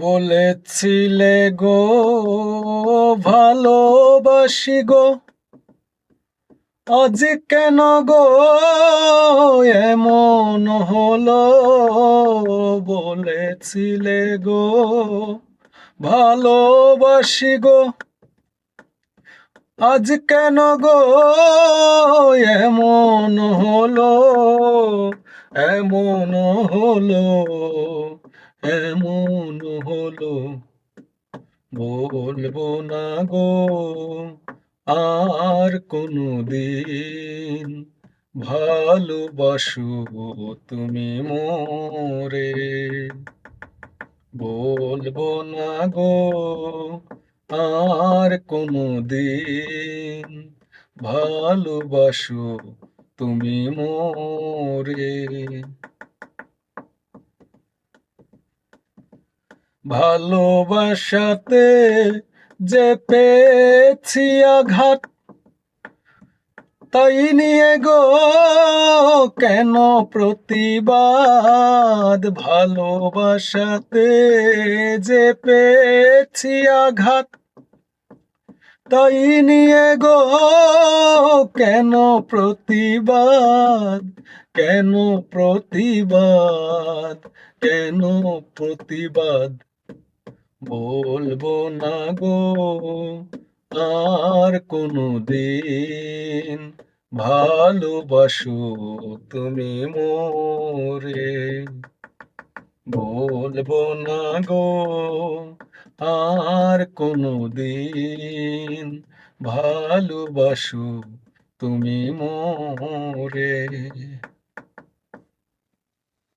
বলেছিলে গো ভালোবাসি গো, আজ কেন গো এমন হলো? বলেছিলে গো ভালোবাসি গো, আজ কেন গো এমন হলো? এমন হলো, এমন হলো, বলবো না গো আর কোনদিন, ভালোবাসো তুমি মোরে। বলবো না গো আর কোনদিন, ভালোবাসো তুমি মোরে। ভালোবাসাতে যে পেয়েছি আঘাত, তাই নিয়ে গো কেন প্রতিবাদ? ভালোবাসাতে যে পেয়েছি আঘাত, তাই নিয়ে গো কেন প্রতিবাদ? কেন প্রতিবাদ? কেন প্রতিবাদ? বলবো না গো আর কোনদিন, ভালোবাসো তুমি মোরে। বলবো না গো আর কোনদিন, ভালোবাসো তুমি মোরে।